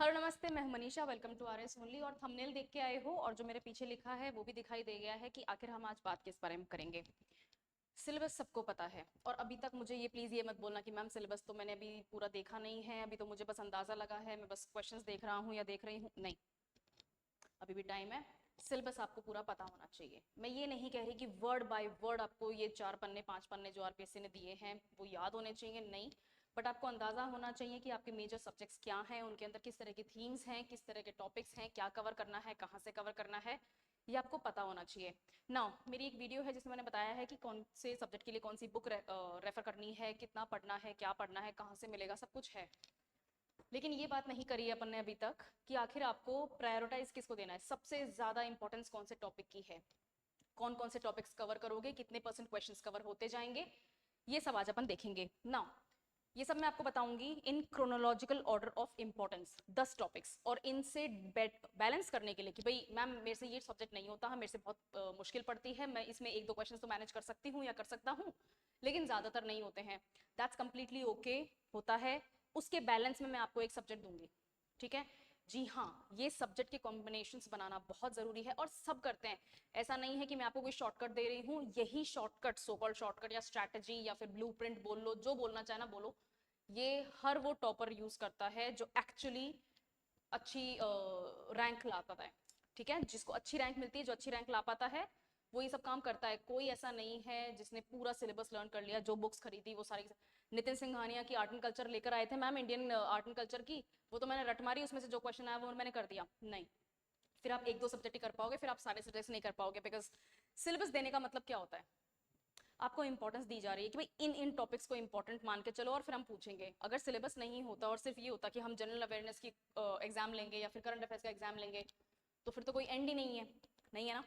Hello नमस्ते, मैं हूं Manisha. Welcome to RS only. और थंबनेल देख के आए हो और जो मेरे पीछे लिखा है वो भी दिखाई दे गया है कि आखिर हम आज बात किस बारे में करेंगे। सिलेबस सबको पता है और अभी तक मुझे ये प्लीज ये मत बोलना कि मैम सिलेबस तो मैंने अभी पूरा देखा नहीं है, अभी तो मुझे बस अंदाजा लगा है, मैं बस क्वेश्चंस देख रहा हूँ या देख रही हूँ। नहीं, अभी भी टाइम है। सिलेबस आपको पूरा पता होना चाहिए। मैं ये नहीं कह रही कि वर्ड बाय वर्ड आपको ये 4 पन्ने 5 पन्ने जो आरपीएससी ने दिए हैं वो याद होने चाहिए, नहीं। बट आपको अंदाजा होना चाहिए कि आपके मेजर सब्जेक्ट्स क्या हैं, उनके अंदर किस तरह की थीम्स हैं, किस तरह के टॉपिक्स हैं, क्या कवर करना है, कहाँ से कवर करना है, ये आपको पता होना चाहिए। नाउ मेरी एक वीडियो है जिसमें मैंने बताया है कि कौन से सब्जेक्ट के लिए कौन सी बुक रेफर करनी है, कितना पढ़ना है, क्या पढ़ना है, कहाँ से मिलेगा, सब कुछ है। लेकिन ये बात नहीं करी है अपन ने अभी तक कि आखिर आपको प्रायोरिटाइज किसको देना है, सबसे ज्यादा इंपॉर्टेंस कौन से टॉपिक की है, कौन कौन से टॉपिक्स कवर करोगे, कितने परसेंट क्वेश्चंस कवर होते जाएंगे, ये सब आज अपन देखेंगे ना। ये सब मैं आपको बताऊंगी in chronological order of importance, 10 topics. और इनसे बैलेंस करने के लिए कि भाई मैम मेरे से ये सब्जेक्ट नहीं होता है, मेरे से बहुत मुश्किल पड़ती है, मैं इसमें एक दो क्वेश्चन तो मैनेज कर सकती हूँ या कर सकता हूँ, लेकिन ज्यादातर नहीं होते हैं। दैट्स कंप्लीटली ओके, होता है। उसके बैलेंस में मैं आपको एक सब्जेक्ट दूंगी, ठीक है। जी हाँ, ये सब्जेक्ट के कॉम्बिनेशंस बनाना बहुत जरूरी है और सब करते हैं। ऐसा नहीं है कि मैं आपको कोई शॉर्टकट दे रही हूँ, यही शॉर्टकट, सो कॉल्ड शॉर्टकट या स्ट्रैटेजी या फिर ब्लूप्रिंट बोल लो, जो बोलना चाहे ना बोलो, ये हर वो टॉपर यूज करता है जो एक्चुअली अच्छी रैंक ला पाता है, ठीक है। जिसको अच्छी रैंक मिलती है, जो अच्छी रैंक ला पाता है, वो ये सब काम करता है। कोई ऐसा नहीं है जिसने पूरा सिलेबस लर्न कर लिया, जो बुक्स खरीदी वो सारी। नितिन सिंघानिया की आर्ट एंड कल्चर लेकर आए थे ma'am, Indian art and culture की, वो तो मैंने रट मारी, उसमें से जो क्वेश्चन आया वो मैंने कर दिया। नहीं, फिर आप एक दो सब्जेक्ट ही कर पाओगे, फिर आप सारे सब्जेक्ट नहीं कर पाओगे। बिकॉज सिलेबस देने का मतलब क्या होता है, आपको इंपॉर्टेंस दी जा रही है कि भाई इन इन टॉपिक्स को इंपॉर्टेंट मान के चलो और फिर हम पूछेंगे। अगर सिलेबस नहीं होता और सिर्फ ये होता कि हम जनरल अवेयरनेस की एग्जाम लेंगे या फिर करंट अफेयर्स का एग्जाम लेंगे, तो फिर तो कोई एंड ही नहीं है, नहीं है ना।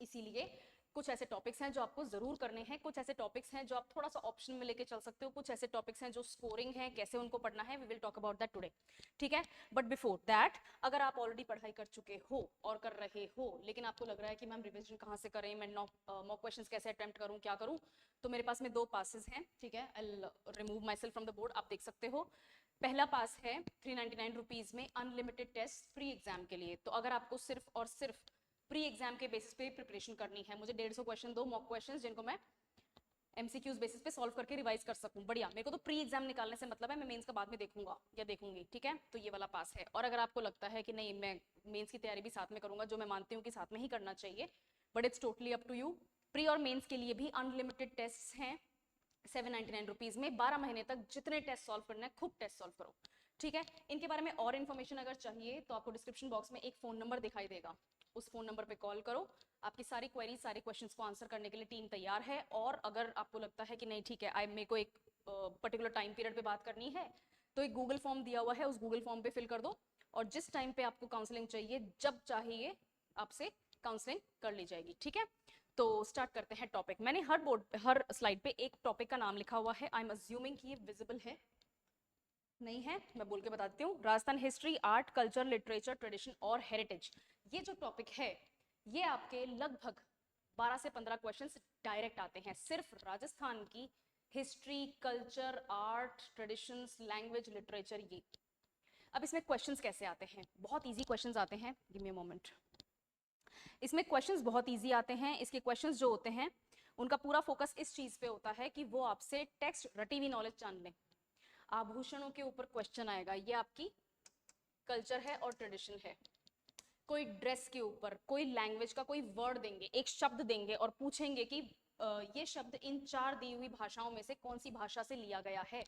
इसीलिए कुछ ऐसे टॉपिक्स हैं जो आपको जरूर करने हैं, कुछ ऐसे टॉपिक्स हैं जो आप थोड़ा सा ऑप्शन में लेके चल सकते हो, कुछ ऐसे टॉपिक्स हैं जो स्कोरिंग है, कैसे उनको पढ़ना है, we will talk about that today, ठीक है। बट बिफोर दैट, अगर आप ऑलरेडी पढ़ाई कर चुके हो और कर रहे हो, लेकिन आपको लग रहा है कि मैम रिविजन कहाँ से करें, मैं मॉक क्वेश्चंस कैसे अटेम्प्ट करूं, क्या करूं, तो मेरे पास में 2 पासेस हैं, ठीक है। I will remove my self from the board, आप देख सकते हो। पहला पास है 399 रुपीज में अनलिमिटेड टेस्ट प्री एग्जाम के लिए। तो अगर आपको सिर्फ और सिर्फ प्री एग्जाम के बेसिस पे प्रिपरेशन करनी है, मुझे 150 क्वेश्चन दो, मॉक क्वेश्चंस जिनको मैं एमसीक्यूज बेसिस पे सॉल्व करके रिवाइज कर सकूं, बढ़िया। मेरे को तो प्री एग्जाम निकालने से मतलब है, मैं मेंस का बाद में देखूंगा या देखूंगी, ठीक है। तो ये वाला पास है। और अगर आपको लगता है कि नहीं, मैं मेंस की तैयारी भी साथ में करूंगा, जो मैं मानती हूँ कि साथ में ही करना चाहिए, but it's totally up to you. Pre और मेंस के लिए भी अनलिमिटेड टेस्ट हैं 799 रुपीज में। 12 महीने तक जितने टेस्ट सॉल्व करना है खूब टेस्ट सॉल्व करो, ठीक है। इनके बारे में और इन्फॉर्मेशन अगर चाहिए तो आपको डिस्क्रिप्शन बॉक्स में एक फोन नंबर दिखाई देगा, उस फोन नंबर पे कॉल करो। आपकी सारी क्वेरीज, सारे क्वेश्चंस को आंसर करने के लिए टीम तैयार है। और अगर आपको लगता है कि नहीं ठीक है, आई मेरे को एक पर्टिकुलर टाइम पीरियड पे बात करनी है, तो एक गूगल फॉर्म दिया हुआ है, उस गूगल फॉर्म पे फिल कर दो और जिस टाइम पे आपको काउंसलिंग चाहिए, जब चाहिए आपसे काउंसलिंग कर ली जाएगी, ठीक है। तो स्टार्ट करते हैं टॉपिक। मैंने हर बोर्ड, हर स्लाइड पे एक टॉपिक का नाम लिखा हुआ है। आई एम अज्यूमिंग कि ये विजिबल है, नहीं है मैं बोल के बता देती हूँ। Rajasthan history, art, culture, literature, tradition और हेरिटेज, ये जो टॉपिक है, ये आपके लगभग 12 से 15 क्वेश्चंस डायरेक्ट आते हैं सिर्फ राजस्थान की history, culture, art, traditions, language, literature, ये। अब इसमें क्वेश्चंस कैसे आते हैं, बहुत इजी क्वेश्चंस आते हैं। Give me a moment. इसमें क्वेश्चंस बहुत इजी आते हैं। इसके क्वेश्चंस जो होते हैं उनका पूरा फोकस इस चीज पे होता है कि वो आपसे टेक्स्ट रटी हुई नॉलेज जान लें। आभूषणों के ऊपर क्वेश्चन आएगा, ये आपकी कल्चर है और ट्रेडिशन है। कोई ड्रेस के ऊपर, कोई लैंग्वेज का कोई वर्ड देंगे, एक शब्द देंगे और पूछेंगे कि ये शब्द इन 4 दी हुई भाषाओं में से कौन सी भाषा से लिया गया है,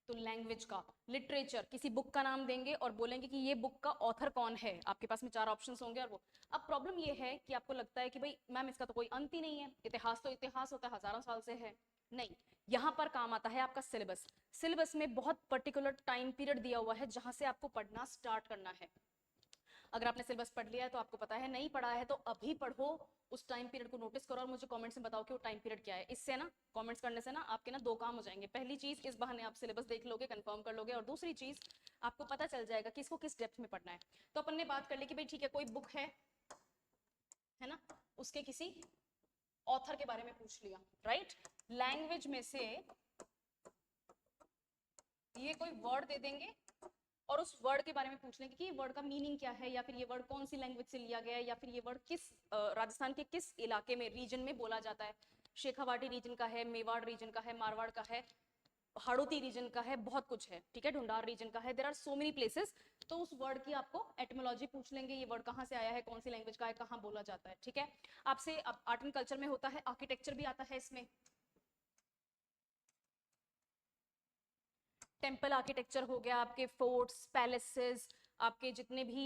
तो लैंग्वेज का। लिटरेचर, किसी बुक का नाम देंगे और बोलेंगे कि ये बुक का ऑथर कौन है, आपके पास में 4 ऑप्शंस होंगे और वो। अब प्रॉब्लम ये है कि आपको लगता है कि भाई मैम इसका तो कोई अंत ही नहीं है, इतिहास तो इतिहास होता है, हजारों साल से है। नहीं, यहां पर काम आता है आपका सिलेबस। सिलेबस में बहुत पर्टिकुलर टाइम पीरियड दिया हुआ है जहां से आपको पढ़ना स्टार्ट करना है। अगर आपने सिलेबस पढ़ लिया है तो आपको पता है, नहीं पढ़ा है तो अभी पढ़ो, उस टाइम पीरियड को नोटिस करो और मुझे कमेंट्स में बताओ कि वो टाइम पीरियड क्या है। इससे ना, कमेंट्स करने से ना आपके ना 2 काम हो जाएंगे। पहली चीज, इस बहाने आप सिलेबस देख लोगे, कंफर्म कर लोगे, और दूसरी चीज, आपको पता चल जाएगा कि इसको किस डेप्थ में पढ़ना है। तो अपन ने बात कर ली कि भाई ठीक है, कोई बुक है ना, उसके किसी ऑथर के बारे में पूछ लिया, राइट। लैंग्वेज में से ये कोई वर्ड दे देंगे और उस वर्ड के बारे में पूछ लेंगे कि ये वर्ड का मीनिंग क्या है, या फिर ये वर्ड कौन सी लैंग्वेज से लिया गया है, या फिर ये वर्ड किस राजस्थान के किस इलाके में, रीजन में बोला जाता है। शेखावाटी रीजन का है, मेवाड़ रीजन का है, मारवाड़ का है, हाड़ौती रीजन का है, बहुत कुछ है, ठीक है, ढूंढार रीजन का है, there are so many places. तो उस वर्ड की आपको एटमोलॉजी पूछ लेंगे, ये वर्ड कहाँ से आया है, कौन सी लैंग्वेज का है, कहाँ बोला जाता है, ठीक है। आपसे आर्ट एंड कल्चर में होता है, आर्किटेक्चर भी आता है इसमें, टेम्पल आर्किटेक्चर हो गया, आपके फोर्ट्स, पैलेसेस, आपके जितने भी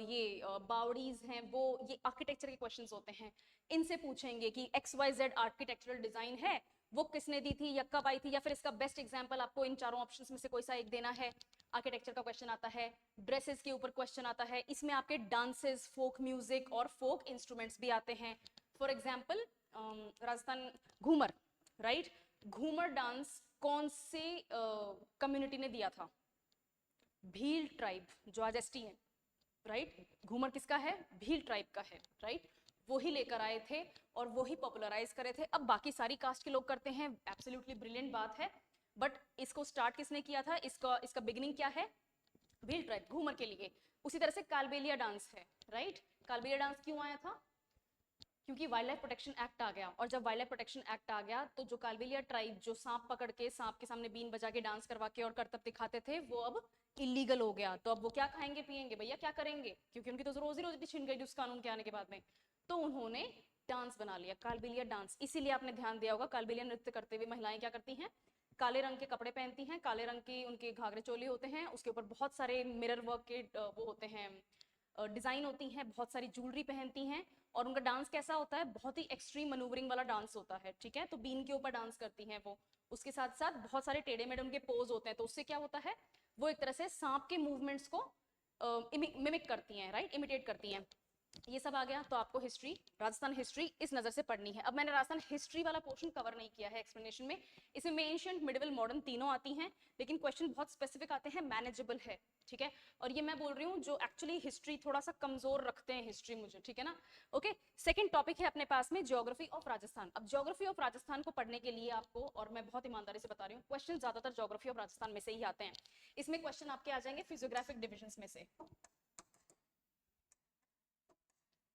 ये बावड़ीज हैं, वो ये आर्किटेक्चर के क्वेश्चंस होते हैं। इनसे पूछेंगे कि XYZ आर्किटेक्चरल डिजाइन है, वो किसने दी थी या कब आई थी, या फिर इसका बेस्ट एग्जांपल आपको इन चारों ऑप्शंस में से कोई सा एक देना है। आर्किटेक्चर का क्वेश्चन आता है, ड्रेसेस के ऊपर क्वेश्चन आता है, इसमें आपके डांसेस, फोक म्यूजिक और फोक इंस्ट्रूमेंट्स भी आते हैं। For example Rajasthan Ghoomar, right, Ghoomar dance कौन से कम्युनिटी ने दिया था? भील ट्राइब, जो आज एसटी है, राइट। घूमर किसका है? भील ट्राइब का है, राइट। वो ही लेकर आए थे और वो ही पॉपुलराइज करे थे। अब बाकी सारी कास्ट के लोग करते हैं, एब्सोल्युटली ब्रिलियंट बात है, बट इसको स्टार्ट किसने किया था? इसका बिगिनिंग क्या है? भील ट्राइब, घूमर के लिए। उसी तरह से कालबेलिया डांस है, राइट। कालबेलिया डांस क्यों आया था? क्योंकि वाइल्ड लाइफ प्रोटेक्शन एक्ट आ गया, और जब वाइल्ड लाइफ प्रोटेक्शन एक्ट आ गया तो जो कालबेलिया ट्राइब जो सांप पकड़ के, सांप के सामने बीन बजा के डांस करवा के और करतब दिखाते थे, वो अब इलीगल हो गया। तो अब वो क्या खाएंगे पिएंगे भैया, क्या करेंगे, क्योंकि उनकी तो रोजी रोटी छिन गई उस कानून के आने के बाद में। तो उन्होंने डांस बना लिया, कालबेलिया डांस। इसीलिए आपने ध्यान दिया होगा, कालबेलिया नृत्य करते हुए महिलाएं क्या करती हैं? काले रंग के कपड़े पहनती हैं, काले रंग के उनके घाघरे चोली होते हैं, उसके ऊपर बहुत सारे मिरर वर्क के वो होते हैं, डिजाइन होती हैं, बहुत सारी ज्वेलरी पहनती हैं, और उनका डांस कैसा होता है? बहुत ही एक्सट्रीम मनूवरिंग वाला डांस होता है, ठीक है। तो बीन के ऊपर डांस करती हैं वो, उसके साथ साथ बहुत सारे टेढ़े मेढ़े उनके पोज होते हैं। तो उससे क्या होता है? वो एक तरह से सांप के मूवमेंट्स को मिमिक करती हैं, राइट, इमिटेट करती हैं। ये सब आ गया। तो आपको हिस्ट्री, राजस्थान हिस्ट्री इस नजर से पढ़नी है। अब मैंने राजस्थान हिस्ट्री वाला पोर्शन कवर नहीं किया है एक्सप्लेनेशन में। इसमें एंशिएंट, मिडिवल, मॉडर्न तीनों आती हैं, लेकिन क्वेश्चन बहुत स्पेसिफिक आते हैं, मैनेजेबल है, ठीक है। और ये मैं बोल रही हूँ जो एक्चुअली हिस्ट्री थोड़ा सा कमजोर रखते हैं हिस्ट्री मुझे, ठीक है ना। ओके, सेकंड टॉपिक है अपने पास में ज्योग्राफी ऑफ राजस्थान। अब ज्योग्राफी ऑफ राजस्थान को पढ़ने के लिए आपको, और मैं बहुत ईमानदारी से बता रही हूँ, क्वेश्चन ज्यादातर ज्योग्राफी ऑफ राजस्थान में से ही आते हैं। इसमें क्वेश्चन आपके आ जाएंगे फिजियोग्राफिक डिविजन में से,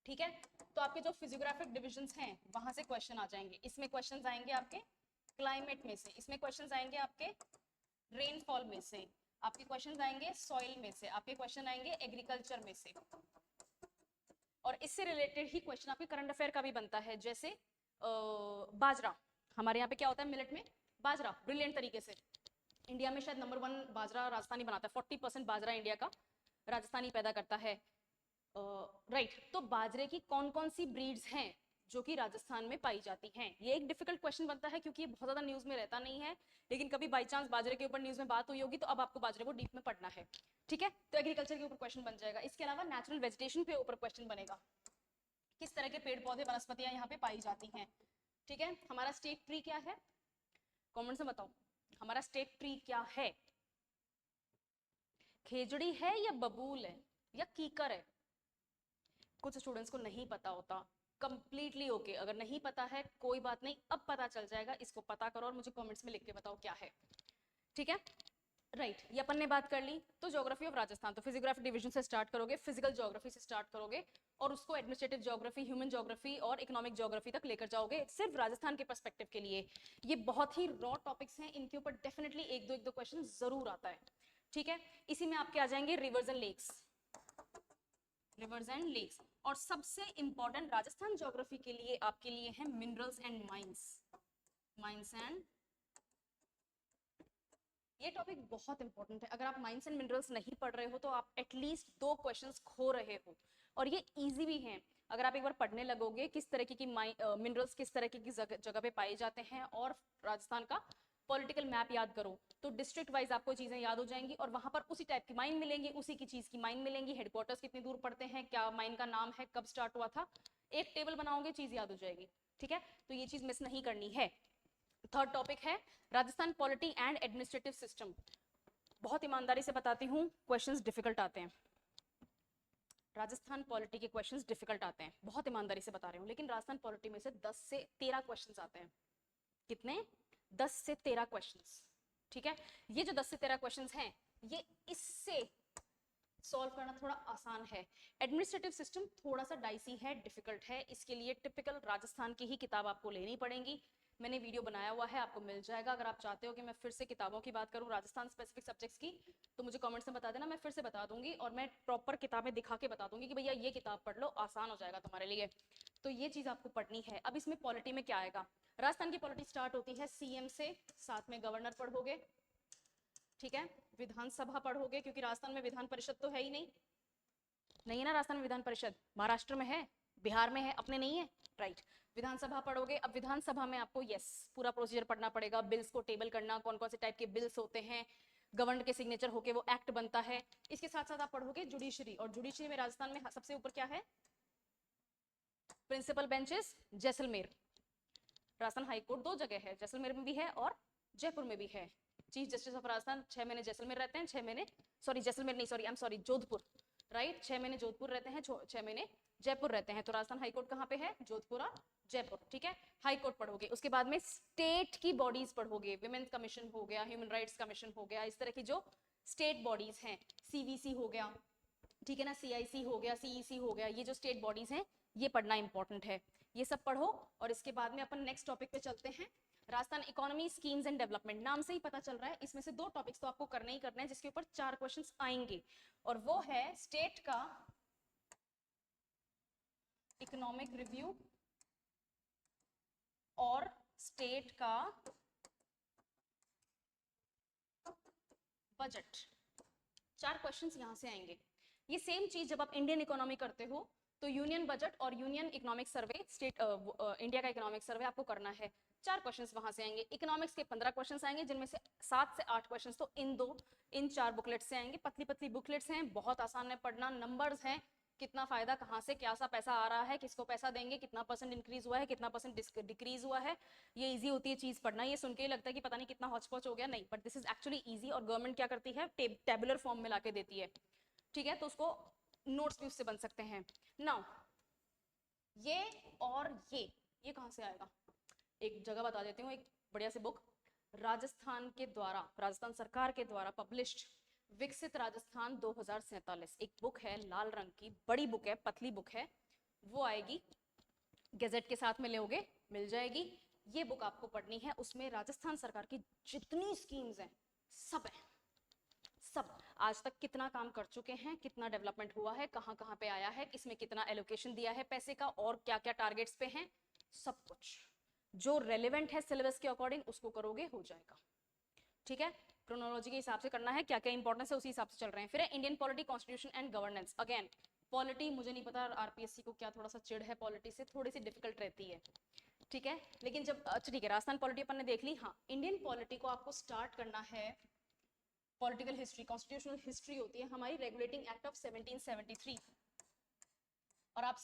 ठीक है। तो आपके जो फिजियोग्राफिक डिविजन्स हैं वहां से क्वेश्चन आ जाएंगे। इसमें क्वेश्चंस आएंगे आपके क्लाइमेट में से, इसमें क्वेश्चंस आएंगे आपके रेनफॉल में से, आपके क्वेश्चंस आएंगे सॉइल में से, आपके क्वेश्चन आएंगे एग्रीकल्चर में से, और इससे रिलेटेड ही क्वेश्चन आपके करंट अफेयर का भी बनता है। जैसे बाजरा, हमारे यहाँ पे क्या होता है मिलेट में? बाजरा, ब्रिलियंट तरीके से इंडिया में शायद नंबर 1 बाजरा राजस्थानी बनाता है, 40% बाजरा इंडिया का राजस्थानी पैदा करता है, राइट। तो बाजरे की कौन कौन सी ब्रीड्स हैं जो कि राजस्थान में पाई जाती हैं? ये एक डिफिकल्ट क्वेश्चन बनता है क्योंकि ये बहुत ज्यादा न्यूज में रहता नहीं है, लेकिन कभी बाई चांस बाजरे के ऊपर न्यूज में बात हुई होगी तो अब आपको बाजरे को डीप में पढ़ना है, ठीक है। तो एग्रीकल्चर के ऊपर क्वेश्चन बन जाएगा। इसके अलावा नेचुरल वेजिटेशन के ऊपर क्वेश्चन बनेगा, किस तरह के पेड़ पौधे वनस्पतियां यहाँ पे पाई जाती हैं, ठीक है। हमारा स्टेट ट्री क्या है? कॉमेंट से बताओ, हमारा स्टेट ट्री क्या है? खेजड़ी है या बबूल है या कीकर है? कुछ स्टूडेंट्स को नहीं पता होता, कंप्लीटली ओके। अगर नहीं पता है कोई बात नहीं, अब पता चल जाएगा, इसको पता करो और मुझे कमेंट्स में लिख के बताओ क्या है, ठीक है। राइट, ये अपन ने बात कर ली। तो ज्योग्राफी ऑफ राजस्थान, तो फिजियोग्राफी डिवीजन से स्टार्ट करोगे, फिजिकल ज्योग्राफी से स्टार्ट करोगे, और उसको एडमिनिस्ट्रेटिव ज्योग्राफी, ह्यूमन ज्योग्राफी और इकोनॉमिक ज्योग्राफी तक लेकर जाओगे, सिर्फ राजस्थान के पर्सपेक्टिव के लिए। ये बहुत ही रॉ टॉपिक्स हैं, इनके ऊपर डेफिनेटली एक दो क्वेश्चन जरूर आता है, ठीक है। इसी में आपके आ जाएंगे rivers and lakes, rivers and lakes, और सबसे इंपॉर्टेंट राजस्थान ज्योग्राफी के लिए आपके लिए है minerals and mines, mines and, ये टॉपिक बहुत इंपॉर्टेंट है। अगर आप माइंस एंड मिनरल्स नहीं पढ़ रहे हो तो आप एटलीस्ट 2 क्वेश्चंस खो रहे हो, और ये इजी भी हैं। अगर आप एक बार पढ़ने लगोगे किस तरीके की मिनरल्स किस तरीके की जगह पे पाए जाते हैं, और राजस्थान का पॉलिटिकल मैप याद करो, तो डिस्ट्रिक्ट वाइज आपको चीजें याद हो जाएंगी, और वहां पर उसी टाइप की माइन मिलेंगी, उसी की चीज की माइन मिलेंगी, हेडक्वार्टर्स कितनी दूर पड़ते हैं, क्या माइन का नाम है, कब स्टार्ट हुआ था, एक टेबल बनाओगे चीज याद हो जाएगी, ठीक है। तो ये चीज मिस नहीं करनी है। थर्ड टॉपिक है Rajasthan polity and administrative system. बहुत ईमानदारी से बताती हूँ, क्वेश्चंस डिफिकल्ट आते हैं, राजस्थान पॉलिटी के क्वेश्चंस डिफिकल्ट आते हैं, बहुत ईमानदारी से बता रही हूँ। लेकिन राजस्थान पॉलिटी में से 10 से 13 क्वेश्चंस आते हैं। कितने? 10 से 13 क्वेश्चंस, ठीक है। ये जो 10 से 13 क्वेश्चंस हैं, ये इससे सॉल्व करना थोड़ा आसान है। एडमिनिस्ट्रेटिव सिस्टम थोड़ा सा डाइसी है, डिफिकल्ट है, इसके लिए टिपिकल राजस्थान की ही किताब आपको लेनी पड़ेगी। मैंने वीडियो बनाया हुआ है, आपको मिल जाएगा। अगर आप चाहते हो कि मैं फिर से किताबों की बात करूं राजस्थान स्पेसिफिक सब्जेक्ट्स की, तो मुझे कमेंट्स में बता देना, मैं फिर से बता दूंगी और मैं प्रॉपर किताबें दिखा के बता दूंगी कि भैया ये किताब पढ़ लो, आसान हो जाएगा तुम्हारे लिए। तो ये चीज आपको पढ़नी है। अब इसमें पॉलिटी में क्या आएगा, राजस्थान की पॉलिटी स्टार्ट होती है सीएम से, साथ में गवर्नर पढ़ोगे, ठीक है, विधानसभा पढ़ोगे, क्योंकि राजस्थान में विधान परिषद तो है ही नहीं, नहीं है ना राजस्थान में विधान परिषद, महाराष्ट्र में है, बिहार में है, अपने नहीं है, राइट। विधानसभा पढ़ोगे। अब विधानसभा में आपको यस पूरा प्रोसीजर पढ़ना पड़ेगा, बिल्स को टेबल करना, कौन कौन से टाइप के बिल्स होते हैं, गवर्नर के सिग्नेचर होके वो एक्ट बनता है। इसके साथ साथ आप पढ़ोगे जुडिशरी, और जुडिशरी में राजस्थान में सबसे ऊपर क्या है, principal benches Jaisalmer. Rajasthan high court दो जगह है, जैसलमेर में भी है और जयपुर में भी है। चीफ जस्टिस ऑफ राजस्थान 6 महीने जैसलमेर रहते हैं, 6 महीने, सॉरी जैसलमेर नहीं, sorry I am sorry, Jodhpur, right, 6 महीने जोधपुर रहते हैं, 6 महीने जयपुर रहते हैं। तो राजस्थान हाईकोर्ट कहाँ पे है, जोधपुर और जयपुर, ठीक है। हाईकोर्ट पढ़ोगे, उसके बाद में स्टेट की बॉडीज पढ़ोगे, विमेन्स कमीशन हो गया, ह्यूमन राइट्स कमीशन हो गया, इस तरह की जो स्टेट बॉडीज हैं, सीवीसी हो गया, ठीक है ना, सीआईसी हो गया, सीईसी हो गया, ये जो स्टेट बॉडीज हैं ये पढ़ना इंपॉर्टेंट है। ये सब पढ़ो और इसके बाद में अपन नेक्स्ट टॉपिक पे चलते हैं, Rajasthan economy schemes and development. नाम से ही पता चल रहा है इसमें से दो टॉपिक्स तो आपको करने ही करने हैं, जिसके ऊपर 4 क्वेश्चंस आएंगे, और वो है स्टेट का इकोनॉमिक रिव्यू और स्टेट का बजट। 4 क्वेश्चंस यहां से आएंगे। ये सेम चीज जब आप इंडियन इकोनॉमी करते हो तो यूनियन बजट और union economic survey, state India का इकोनॉमिक सर्वे आपको करना है। 4 क्वेश्चंस वहां से आएंगे। इकोनॉमिक्स के 15 क्वेश्चंस आएंगे, जिनमें से 7 से 8 क्वेश्चंस तो इन 4 बुकलेट से आएंगे। पतली पतली बुकलेट्स हैं, बहुत आसान है पढ़ना, नंबर्स हैं, कितना फायदा, कहाँ से क्या सा पैसा आ रहा है, किसको पैसा देंगे, कितना परसेंट इंक्रीज हुआ है, कितना परसेंट डिक्रीज हुआ है। ये इजी होती है चीज पढ़ना। ये सुन के लगता है कि पता नहीं कितना हॉचपॉच हो गया, नहीं, but this is actually easy. और गवर्नमेंट क्या करती है, टेबुलर फॉर्म में लाके देती है, ठीक है, तो उसको नोट्स भी उससे बन सकते हैं। नाउ ये और ये कहां से आएगा, एक जगह बता देती हूँ, एक बढ़िया सी बुक, राजस्थान सरकार के द्वारा पब्लिश्ड विकसित राजस्थान 2047, एक बुक है लाल रंग की, बड़ी बुक है, पतली बुक है, वो आएगी, गैजेट के साथ में लोगे मिल जाएगी। ये बुक आपको पढ़नी है, उसमें राजस्थान सरकार की जितनी स्कीम्स हैं सब है, सब आज तक कितना काम कर चुके हैं, कितना डेवलपमेंट हुआ है, कहाँ कहाँ पे आया है, किसमें कितना एलोकेशन दिया है पैसे का, और क्या क्या टारगेट्स पे हैं, सब कुछ जो रेलेवेंट है सिलेबस के अकॉर्डिंग उसको करोगे हो जाएगा, ठीक है। क्रोनोलॉजी के हिसाब से करना है, क्या क्या इंपॉर्टेंस है उसी हिसाब से चल रहे हैं। फिर है Indian polity, constitution and governance. Again polity मुझे नहीं पता आरपीएससी को क्या थोड़ा सा चिड़ है पॉलिटी से, थोड़ी सी डिफिकल्ट रहती है, ठीक है, लेकिन जब अच्छा ठीक है राजस्थान पॉलिटी अपन ने देख ली। हाँ, इंडियन पॉलिटी को आपको स्टार्ट करना है, पॉलिटिकल हिस्ट्री, कॉन्स्टिट्यूशनल हिस्ट्री होती है हमारी, रेगुलेटिंग एक्ट ऑफ 1773, और आप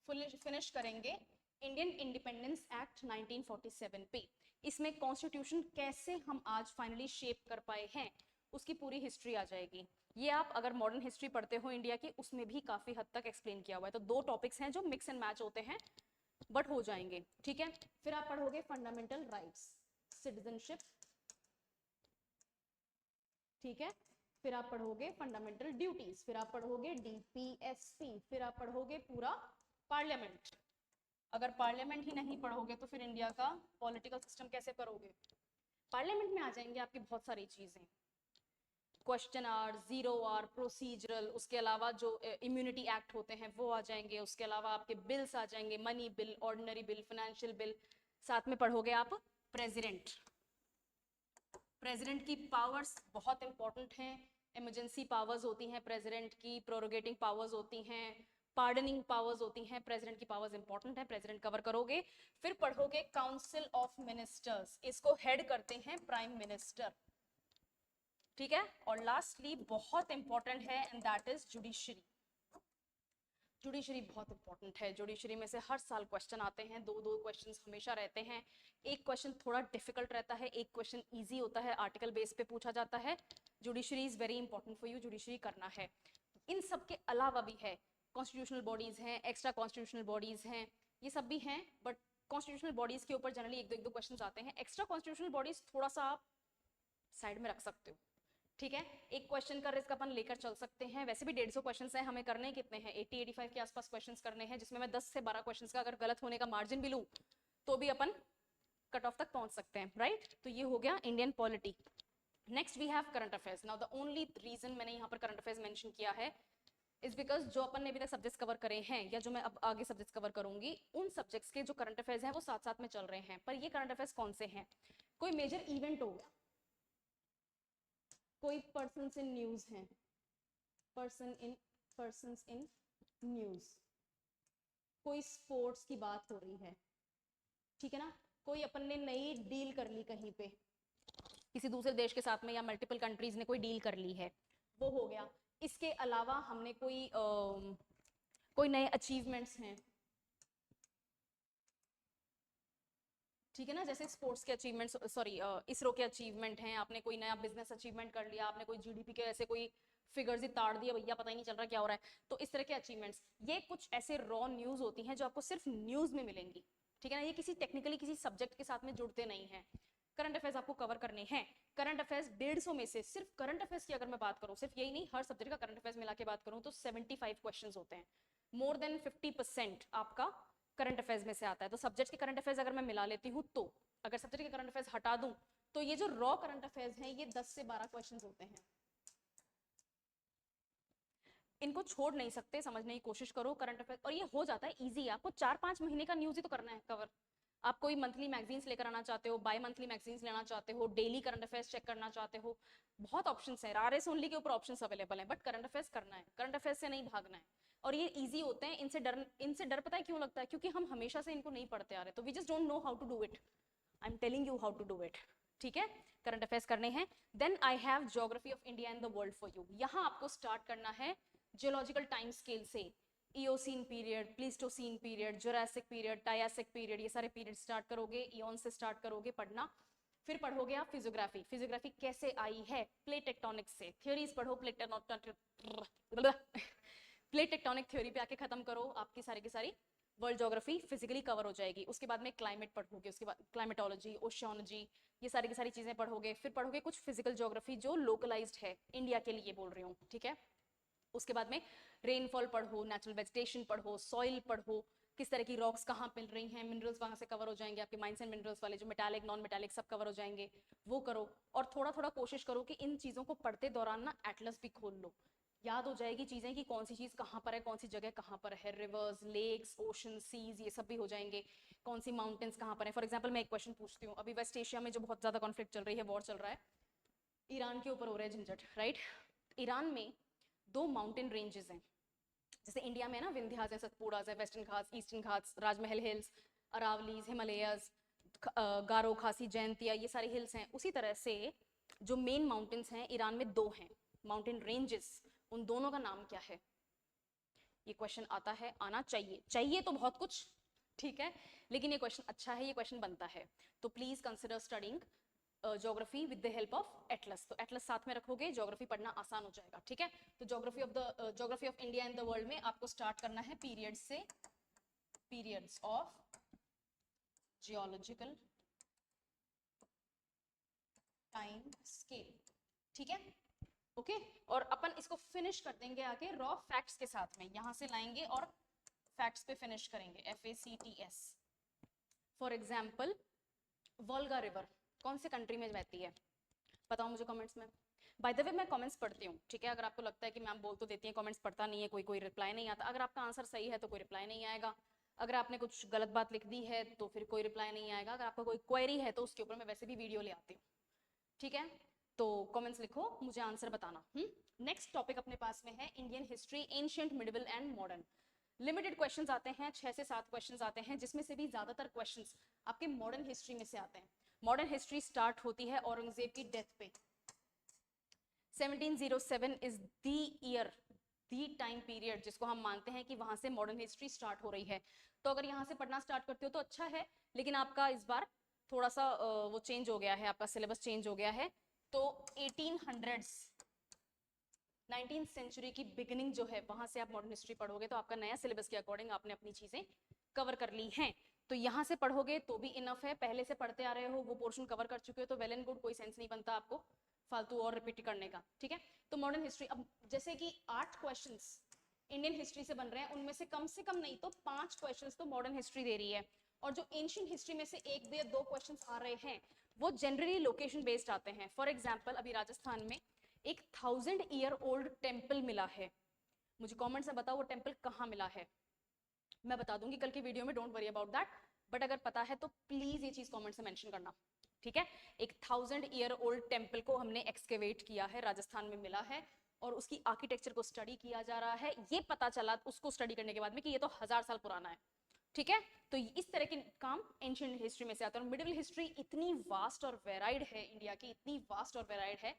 फिनिश करेंगे इंडियन इंडिपेंडेंस एक्ट 1947 पे। इसमें कॉन्स्टिट्यूशन कैसे हम आज फाइनली शेप कर पाए हैं उसकी पूरी हिस्ट्री आ जाएगी। ये आप अगर मॉडर्न हिस्ट्री पढ़ते हो इंडिया की, उसमें भी काफी हद तक एक्सप्लेन किया हुआ है। तो 2 टॉपिक्स हैं जो मिक्स एंड मैच होते हैं, बट हो जाएंगे, ठीक है। फिर आप पढ़ोगे फंडामेंटल राइट्स, सिटीजनशिप, ठीक है, फिर आप पढ़ोगे फंडामेंटल ड्यूटीज, फिर आप पढ़ोगे डीपीएसपी, फिर आप पढ़ोगे पूरा पार्लियामेंट। अगर पार्लियामेंट ही नहीं पढ़ोगे तो फिर इंडिया का पॉलिटिकल सिस्टम कैसे करोगे। पार्लियामेंट में आ जाएंगे आपकी बहुत सारी चीजें, question hour, zero hour, procedural, उसके अलावा जो इम्यूनिटी एक्ट होते हैं वो आ जाएंगे, उसके अलावा आपके बिल्स आ जाएंगे, money bill, ordinary bill, financial bill. साथ में पढ़ोगे आप प्रेसिडेंट, प्रेसिडेंट की पावर्स बहुत इंपॉर्टेंट हैं, इमरजेंसी पावर्स होती हैं प्रेसिडेंट की, प्रोरोगेटिंग पावर्स होती हैं, पार्डनिंग पावर्स होती हैं, प्रेसिडेंट की पावर्स इंपॉर्टेंट है, प्रेसिडेंट कवर करोगे। फिर पढ़ोगे काउंसिल ऑफ मिनिस्टर्स, इसको हेड करते हैं प्राइम मिनिस्टर, ठीक है। और लास्टली बहुत इंपॉर्टेंट है and that is judiciary. Judiciary बहुत इंपॉर्टेंट है, जुडिशरी में से हर साल क्वेश्चन आते हैं, 2-2 क्वेश्चंस हमेशा रहते हैं। एक क्वेश्चन थोड़ा डिफिकल्ट रहता है, एक क्वेश्चन इजी होता है, आर्टिकल बेस पे पूछा जाता है। Judiciary is very important for you, judiciary करना है। इन सब के अलावा भी है, कॉन्स्टिट्यूशनल बॉडीज हैं, एक्स्ट्रा कॉन्स्टिट्यूशनल बॉडीज हैं, ये सब भी हैं, बट कॉन्स्टिट्यूशनल बॉडीज के ऊपर जनरली एक दो क्वेश्चन आते हैं। एक्स्ट्रा कॉन्स्टिट्यूशनल बॉडीज थोड़ा सा आप साइड में रख सकते हो, ठीक है, एक क्वेश्चन का रिस्क अपन लेकर चल सकते हैं। वैसे भी 150 क्वेश्चन हैं, हमें करने कितने हैं, 80-85 के आसपास क्वेश्चंस करने हैं, जिसमें मैं 10 से 12 क्वेश्चंस का अगर गलत होने का मार्जिन भी लूं तो भी अपन कट ऑफ तक पहुंच सकते हैं, राइट। तो ये हो गया Indian polity. Next we have current affairs. Now the only reason मैंने यहाँ पर करंट अफेयर्स मेंशन किया है इज बिकॉज जो अपन ने अभी तक सब्जेक्ट्स कवर करे हैं या जो मैं अब आगे सब्जेक्ट्स कवर करूंगी, उन सब्जेक्ट्स के जो करंट अफेयर्स हैं वो साथ साथ में चल रहे हैं। पर ये करंट अफेयर्स कौन से हैं, कोई मेजर इवेंट हो गया, कोई पर्सन इन न्यूज है, पर्सन इन न्यूज, कोई स्पोर्ट्स की बात हो रही है, ठीक है ना, कोई अपन ने नई डील कर ली कहीं पे किसी दूसरे देश के साथ में, या मल्टीपल कंट्रीज ने कोई डील कर ली है, वो हो गया। इसके अलावा हमने कोई नए अचीवमेंट्स हैं, ठीक है ना, जैसे स्पोर्ट्स के अचीवमेंट्स, सॉरी इसरो के अचीवमेंट हैं, आपने कोई नया बिजनेस अचीवमेंट कर लिया, आपने कोई जीडीपी के ऐसे कोई फिगर्स ही ताड़ दिया, भैया पता ही नहीं चल रहा क्या हो रहा है, तो इस तरह के अचीवमेंट्स, ये कुछ ऐसे रॉ न्यूज होती हैं जो आपको सिर्फ न्यूज में मिलेंगी, ठीक है ना, ये किसी टेक्निकली किसी सब्जेक्ट के साथ में जुड़ते नहीं हैं। करंट अफेयर्स आपको कवर करने हैं। करंट अफेयर्स 150 में से सिर्फ करंट अफेयर्स की अगर मैं बात करूं, सिर्फ यही नहीं, हर सब्जेक्ट का करंट अफेयर्स मिला के बात करूं तो 75 क्वेश्चंस होते हैं। मोर देन 50% आपका करंट अफेयर्स में से आता है। तो सब्जेक्ट के करंट अफेयर्स अगर मैं मिला लेती हूँ, तो अगर सब्जेक्ट के करंट अफेयर्स हटा दूं तो ये जो रॉ करंट अफेयर्स हैं ये 10 से 12 क्वेश्चंस होते हैं। इनको छोड़ नहीं सकते, समझने की कोशिश करो करंट अफेयर, और ये हो जाता है इजी। आपको 4-5 महीने का न्यूज ही तो करना है कवर। आप कोई मंथली मैगजीन्स लेकर आना चाहते हो, बाय मंथली मैगजीन्स लेना चाहते हो, डेली करंट अफेयर्स चेक करना चाहते हो, बहुत ऑप्शंस हैं। आरएस ओनली के ऊपर ऑप्शंस अवेलेबल हैं, बट करंट अफेयर्स करना है, करंट अफेयर्स से नहीं भागना है। और ये इजी होते हैं, इनसे डर पता है क्यों लगता है, क्योंकि हम हमेशा से इनको नहीं पढ़ते आ रहे, तो we just don't know how to do it. I am telling you how to do it, ठीक है। करंट अफेयर्स करने हैं। Then I have geography of India and the world for you. यहाँ आपको स्टार्ट करना है जियोलॉजिकल टाइम स्केल से, Eocene period, Pleistocene period, Jurassic period, Triassic period, ये सारे पीरियड स्टार्ट करोगे, इयॉन से स्टार्ट करोगे पढ़ना। फिर पढ़ोगे आप फिजियोग्राफी, फिजियोग्राफी कैसे आई है, प्लेट टेक्टोनिक्स से, थ्योरीज पढ़ो, प्लेट टेक्टोनिक थ्योरी पे आके खत्म करो, आपकी सारी की सारी वर्ल्ड ज्योग्राफी फिजिकली कवर हो जाएगी। उसके बाद में क्लाइमेट पढ़ोगे, उसके बाद क्लाइमेटोलॉजी, ओशियोलॉजी, ये सारी की सारी चीजें पढ़ोगे। फिर पढ़ोगे कुछ फिजिकल ज्योग्राफी जो लोकलाइज्ड है, इंडिया के लिए बोल रही हूँ, ठीक है। उसके बाद में रेनफॉल पढ़ो, नेचुरल वेजिटेशन पढ़ो, सॉइल पढ़ो, किस तरह की रॉक्स कहाँ मिल रही हैं, मिनरल्स वहां से कवर हो जाएंगे, आपके माइंस एंड मिनरल्स वाले जो मेटालिक नॉन मेटालिक सब कवर हो जाएंगे, वो करो। और थोड़ा थोड़ा कोशिश करो कि इन चीजों को पढ़ते दौरान ना एटलस भी खोल लो, याद हो जाएगी चीजें कि कौन सी चीज कहाँ पर है, कौन सी जगह कहाँ पर है, रिवर्स, लेक्स, ओशन, सीज, ये सब भी हो जाएंगे, कौन सी माउंटेन्स कहाँ पर है। फॉर एग्जाम्पल मैं एक क्वेश्चन पूछती हूँ, अभी वेस्ट एशिया में जो बहुत ज्यादा कॉन्फ्लिक्ट चल रही है, वॉर चल रहा है, ईरान के ऊपर हो रहा है झंझट, राइट। ईरान में 2 माउंटेन रेंजेस हैं, जैसे इंडिया में ना विंध्यास है, सतपुड़ास है, वेस्टर्न घाट्स, ईस्टर्न घाट्स, राजमहल हिल्स, अरावलीज, हिमालयस, गारो, खासी, जयंतिया, ये सारे हिल्स हैं। उसी तरह से जो मेन माउंटेन्स हैं ईरान में 2 हैं माउंटेन रेंजेस, उन दोनों का नाम क्या है। ये क्वेश्चन आता है, आना चाहिए, चाहिए तो बहुत कुछ, ठीक है, लेकिन ये क्वेश्चन अच्छा है, ये क्वेश्चन बनता है। तो please consider studying geography with the help of Atlas. तो एटलस साथ में रखोगे, ज्योग्राफी पढ़ना आसान हो जाएगा, ठीक है। तो geography of India and the world में आपको स्टार्ट करना है पीरियड से, periods of geological time scale, ठीक है, ओके। और अपन इसको फिनिश कर देंगे आगे रॉ फैक्ट्स के साथ में, यहां से लाएंगे और फैक्ट्स पे फिनिश करेंगे, FACTS। For example Volga river कौन से कंट्री में बहती है, बताओ मुझे कमेंट्स में। बाय द वे मैं कमेंट्स पढ़ती हूँ, ठीक है, अगर आपको लगता है कि मैम बोल तो देती है, कमेंट्स पढ़ता नहीं है, कोई रिप्लाई नहीं आता, अगर आपका आंसर सही है तो कोई रिप्लाई नहीं आएगा, अगर आपने कुछ गलत बात लिख दी है तो फिर कोई रिप्लाई नहीं आएगा, अगर आपका कोई क्वेरी है तो उसके ऊपर मैं वैसे भी वीडियो ले आती हूँ, ठीक है। तो कमेंट्स लिखो, मुझे आंसर बताना। नेक्स्ट टॉपिक अपने पास में है Indian history, ancient, medieval and modern. Limited questions आते हैं, 6 से 7 क्वेश्चंस आते हैं, जिसमें से भी ज्यादातर क्वेश्चंस आपके मॉडर्न हिस्ट्री में से आते हैं। मॉडर्न हिस्ट्री स्टार्ट होती है औरंगजेब की डेथ पे, 1707 is the year, the time period जिसको हम मानते हैं कि वहां से मॉडर्न हिस्ट्री स्टार्ट हो रही है। तो अगर यहाँ से पढ़ना स्टार्ट करते हो तो अच्छा है, लेकिन आपका इस बार थोड़ा सा वो चेंज हो गया है, आपका सिलेबस चेंज हो गया है। तो 1800s, 19th सेंचुरी की बिगिनिंग जो है वहां से आप मॉडर्न हिस्ट्री पढ़ोगे तो आपका नया सिलेबस के अकॉर्डिंग आपने अपनी चीजें कवर कर ली हैं। तो यहाँ से पढ़ोगे तो भी इनफ है, पहले से पढ़ते आ रहे हो, वो पोर्शन कवर कर चुके हो तो वेल एंड गुड, कोई सेंस नहीं बनता आपको फालतू और रिपीट करने का, ठीक है। तो मॉडर्न हिस्ट्री, अब जैसे कि 8 क्वेश्चंस इंडियन हिस्ट्री से बन रहे हैं, उनमें से कम नहीं तो 5 क्वेश्चंस तो मॉडर्न हिस्ट्री दे रही है, और जो एंशियंट हिस्ट्री में से 1 या 2 क्वेश्चंस आ रहे हैं वो जनरली लोकेशन बेस्ड आते हैं। फॉर एग्जाम्पल अभी राजस्थान में एक 1000 ईयर ओल्ड टेम्पल मिला है, मुझे कमेंट्स में बताओ वो टेम्पल कहाँ मिला है, मैं बता दूंगी कल की वीडियो में, don't worry about that, but अगर पता है तो प्लीज ये चीज कमेंट से मेंशन करना, ठीक है। एक 1000 ईयर ओल्ड टेम्पल को हमने एक्सकेवेट किया है, राजस्थान में मिला है, और उसकी आर्किटेक्चर को स्टडी किया जा रहा है। ये पता चला उसको स्टडी करने के बाद में कि ये तो 1000 साल पुराना है, ठीक है। तो इस तरह के काम एंशिएंट हिस्ट्री में से आते हैं। और मिडिवल हिस्ट्री इतनी वास्ट और वेराइड है, इंडिया की इतनी वास्ट और वेराइड है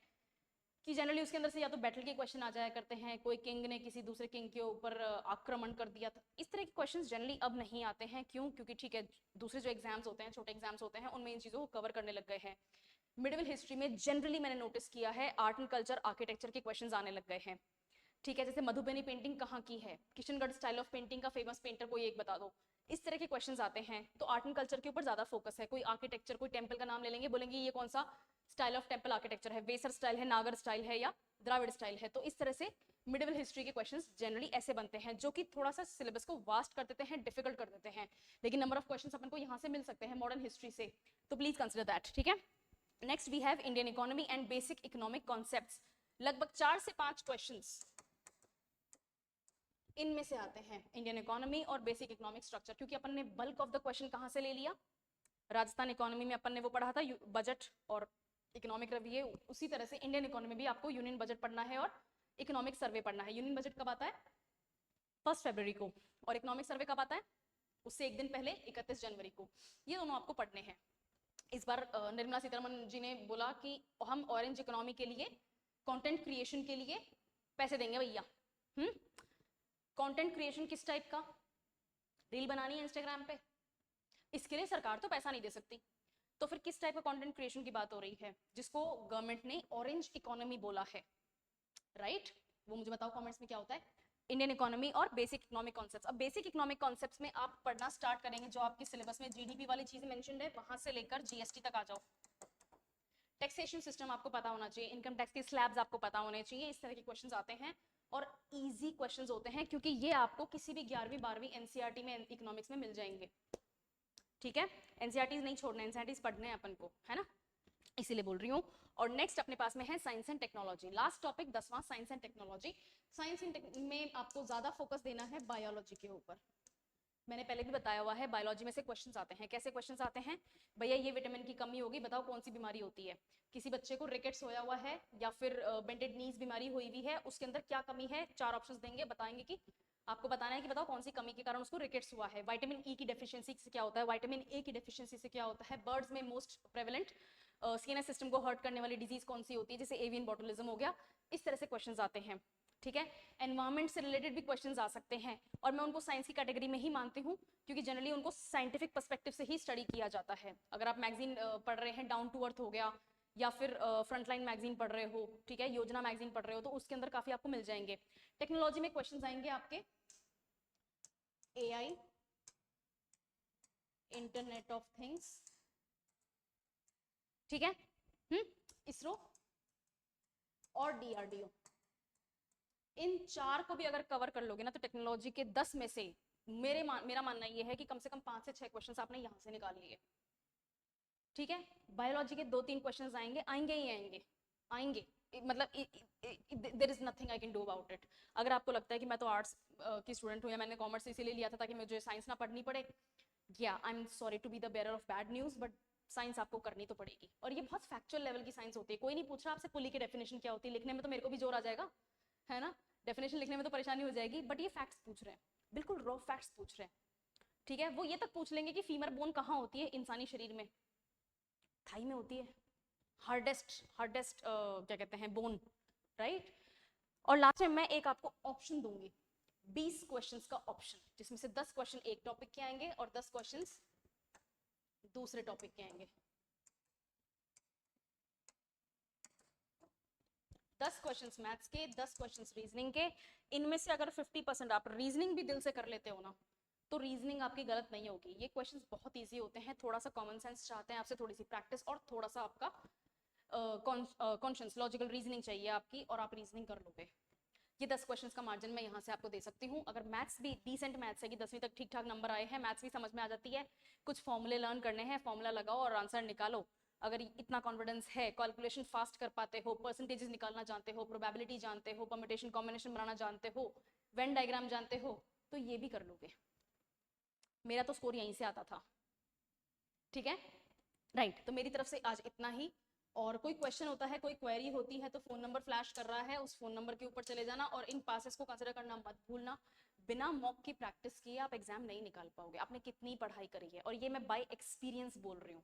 कि जनरली उसके अंदर से या तो बैटल के क्वेश्चन आ जाया करते हैं, कोई किंग ने किसी दूसरे किंग के ऊपर आक्रमण कर दिया था, इस तरह के क्वेश्चंस जनरली अब नहीं आते हैं। क्यों? क्योंकि ठीक है, दूसरे जो एग्जाम्स होते हैं, छोटे एग्जाम्स होते हैं, उनमें इन चीज़ों को कवर करने लग गए हैं। मिडिवल हिस्ट्री में जनरली मैंने नोटिस किया है आर्ट एंड कल्चर, आर्किटेक्चर के क्वेश्चन आने लग गए हैं, ठीक है। जैसे मधुबनी पेंटिंग कहाँ की है, किशनगढ़ स्टाइल ऑफ पेंटिंग का फेमस पेंटर कोई एक बता दो, इस तरह के क्वेश्चंस आते हैं। तो आर्ट एंड कल्चर के ऊपर ज्यादा फोकस है। कोई आर्किटेक्चर, कोई टेंपल का नाम ले लेंगे, बोलेंगे ये कौन सा स्टाइल ऑफ टेंपल आर्किटेक्चर है, वेसर स्टाइल है, नागर स्टाइल है, या द्राविड़ स्टाइल है। तो इस तरह से मिडिवल हिस्ट्री के क्वेश्चंस जनरली ऐसे बनते हैं, जो कि थोड़ा सा सिलेबस को वास्ट कर देते हैं, डिफिकल्ट कर देते हैं, लेकिन नंबर ऑफ क्वेश्चंस अपन को यहाँ से मिल सकते हैं मॉडर्न हिस्ट्री से, तो प्लीज कंसिडर दैट, ठीक है। Next we have Indian economy and basic economic concepts. लगभग 4 से 5 क्वेश्चंस इनमें से आते हैं, इंडियन इकोनॉमी और बेसिक इकोनॉमिक स्ट्रक्चर, क्योंकि अपन ने बल्क ऑफ द क्वेश्चन कहाँ से ले लिया, राजस्थान इकोनॉमी में अपन ने वो पढ़ा था बजट और इकोनॉमिक रिव्यू, उसी तरह से इंडियन इकोनॉमी भी आपको यूनियन बजट पढ़ना है और इकोनॉमिक सर्वे पढ़ना है। यूनियन बजट कब आता है? 1 फरवरी को, और इकोनॉमिक सर्वे कब आता है? उससे एक दिन पहले 31 जनवरी को। ये दोनों आपको पढ़ने हैं। इस बार निर्मला सीतारमण जी ने बोला कि हम ऑरेंज इकोनॉमी के लिए, कंटेंट क्रिएशन के लिए पैसे देंगे भैया। कंटेंट क्रिएशन किस टाइप का? रील बनानी है इंस्टाग्राम पे, इसके लिए सरकार तो पैसा नहीं दे सकती, तो फिर किस टाइप का कंटेंट क्रिएशन की बात हो रही है, जिसको गवर्नमेंट ने ऑरेंज इकोनॉमी बोला है, राइट? वो मुझे बताओ कमेंट्स में क्या होता है। इंडियन इकोनॉमी और बेसिक इकोनॉमिक कॉन्सेप्ट्स। अब बेसिक इकोनॉमिक कॉन्सेप्ट्स में आप पढ़ना स्टार्ट करेंगे, जो आपके सिलेबस में जीडीपी वाली चीजें मेंशन्ड है, वहां से लेकर जीएसटी तक आ जाओ। टैक्सेशन सिस्टम आपको पता होना चाहिए, इनकम टैक्स के स्लैब्स आपको पता होने चाहिए, इस तरह के क्वेश्चंस आते हैं, और इजी क्वेश्चंस होते हैं, क्योंकि ये आपको किसी भी 11वीं 12वीं एनसीईआरटी में इकोनॉमिक्स में मिल जाएंगे, ठीक है। एनसीईआरटी नहीं छोड़ना, एनसीईआरटी पढ़ने हैं अपन को, है ना, इसीलिए बोल रही हूँ। और नेक्स्ट अपने पास में है science and technology, last topic 10वां, साइंस एंड टेक्नोलॉजी। साइंस में आपको ज्यादा फोकस देना है बायोलॉजी के ऊपर। मैंने पहले भी बताया हुआ है, बायोलॉजी में से क्वेश्चंस आते हैं। कैसे क्वेश्चंस आते हैं? भैया ये विटामिन की कमी होगी, बताओ कौन सी बीमारी होती है। किसी बच्चे को रिकेट्स होया हुआ है या फिर बेंडेड नीज बीमारी हुई हुई है, उसके अंदर क्या कमी है, 4 ऑप्शंस देंगे, बताएंगे कि आपको बताना है कि बताओ कौन सी कमी के कारण उसको रिकेट्स हुआ है। विटामिन ई की डेफिशिएंसी से क्या होता है, विटामिन ए की डेफिशिएंसी से क्या होता है, बर्ड्स में मोस्ट प्रेवलेंट सीएनएस सिस्टम को हर्ट करने वाली डिजीज कौन सी होती है, जैसे एवियन बॉटुलिज्म हो गया। इस तरह से क्वेश्चंस आते हैं, ठीक है। एनवायरमेंट से रिलेटेड भी क्वेश्चंस आ सकते हैं, और मैं उनको साइंस की कैटेगरी में ही मानती हूँ, क्योंकि जनरली उनको साइंटिफिक पर्सपेक्टिव से ही स्टडी किया जाता है। अगर आप मैगजीन पढ़ रहे हैं, डाउन टू अर्थ हो गया, या फिर फ्रंटलाइन मैगजीन पढ़ रहे हो, ठीक है, योजना मैगजीन पढ़ रहे हो, तो उसके अंदर काफी आपको मिल जाएंगे। टेक्नोलॉजी में क्वेश्चंस आएंगे आपके एआई, इंटरनेट ऑफ थिंग्स, ठीक है, इसरो और डीआरडीओ। इन 4 को भी अगर कवर कर लोगे ना, तो टेक्नोलॉजी के 10 में से मेरा मानना ये है कि कम से कम 5 से 6 क्वेश्चंस आपने यहां से निकाल लिए, ठीक है। बायोलॉजी के 2-3 क्वेश्चंस आएंगे, आएंगे ही आएंगे, आएंगे, मतलब there is nothing I can do about it. अगर आपको लगता है कि मैं तो आर्ट्स की स्टूडेंट हूँ, या मैंने कॉमर्स इसीलिए लिया था ताकि मुझे साइंस ना पढ़नी पड़े, या I am sorry to be the bearer of bad news, but science आपको करनी तो पड़ेगी। और ये बहुत फैक्चुअल लेवल की साइंस होती है। कोई नहीं पूछ रहा आपसे पुली की डेफिनेशन क्या होती है, लिखने में तो मेरे को भी जोर आ जाएगा, है ना, डेफिनेशन लिखने में तो परेशानी हो जाएगी, बट ये फैक्ट्स पूछ रहे हैं, बिल्कुल रॉ फैक्ट्स पूछ रहे हैं, ठीक है। वो ये तक पूछ लेंगे कि फीमर बोन कहाँ होती है इंसानी शरीर में, थाई में होती है, हार्डेस्ट क्या कहते हैं, बोन, राइट। और लास्ट में मैं एक आपको ऑप्शन दूंगी, 20 क्वेश्चंस का ऑप्शन, जिसमें से 10 क्वेश्चन एक टॉपिक के आएंगे और 10 क्वेश्चंस दूसरे टॉपिक के आएंगे। 10 क्वेश्चंस मैथ्स के, 10 क्वेश्चंस रीजनिंग के। इनमें से अगर 50% आप रीजनिंग भी दिल से कर लेते हो ना, तो रीजनिंग आपकी गलत नहीं होगी। ये क्वेश्चंस बहुत इजी होते हैं, थोड़ा सा कॉमन सेंस चाहते हैं आपसे, थोड़ी सी प्रैक्टिस और थोड़ा सा आपका कॉन्शियस लॉजिकल रीजनिंग चाहिए आपकी, और आप रीजनिंग कर लोगे। ये 10 क्वेश्चंस का मार्जिन मैं यहाँ से आपको दे सकती हूँ। अगर मैथ्स भी डिसेंट मैथ्स है कि 10वीं तक ठीक ठाक नंबर आए हैं, मैथ्स भी समझ में आ जाती है, कुछ फॉर्मूले लर्न करने हैं, फॉर्मूला लगाओ और आंसर निकालो, अगर इतना कॉन्फिडेंस है, कैलकुलेशन फास्ट कर पाते हो, परसेंटेजेस निकालना जानते हो, प्रोबेबिलिटी जानते हो, परम्यूटेशन कॉम्बिनेशन बनाना जानते हो, वेन डायग्राम जानते हो, तो ये भी कर लोगे। मेरा तो स्कोर यहीं से आता था। ठीक है, राइट। तो मेरी तरफ से आज इतना ही। और कोई क्वेश्चन होता है, कोई क्वेरी होती है, तो फोन नंबर फ्लैश कर रहा है, उस फोन नंबर के ऊपर चले जाना, और इन पासेस को कंसिडर करना मत भूलना। बिना मॉक की प्रैक्टिस किए आप एग्जाम नहीं निकाल पाओगे। आपने कितनी पढ़ाई करी है, और ये मैं बाय एक्सपीरियंस बोल रही हूँ।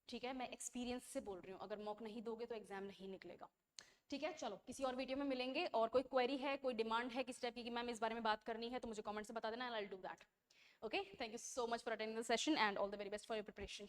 ठीक है, मैं एक्सपीरियंस से बोल रही हूँ। अगर मॉक नहीं दोगे तो एग्जाम नहीं निकलेगा। ठीक है, चलो किसी और वीडियो में मिलेंगे। और कोई क्वेरी है, कोई डिमांड है किस टाइप की कि मैम इस बारे में बात करनी है, तो मुझे कमेंट से बता देना, I will do that. Okay, thank you so much for attending the session and all the very best for your preparation.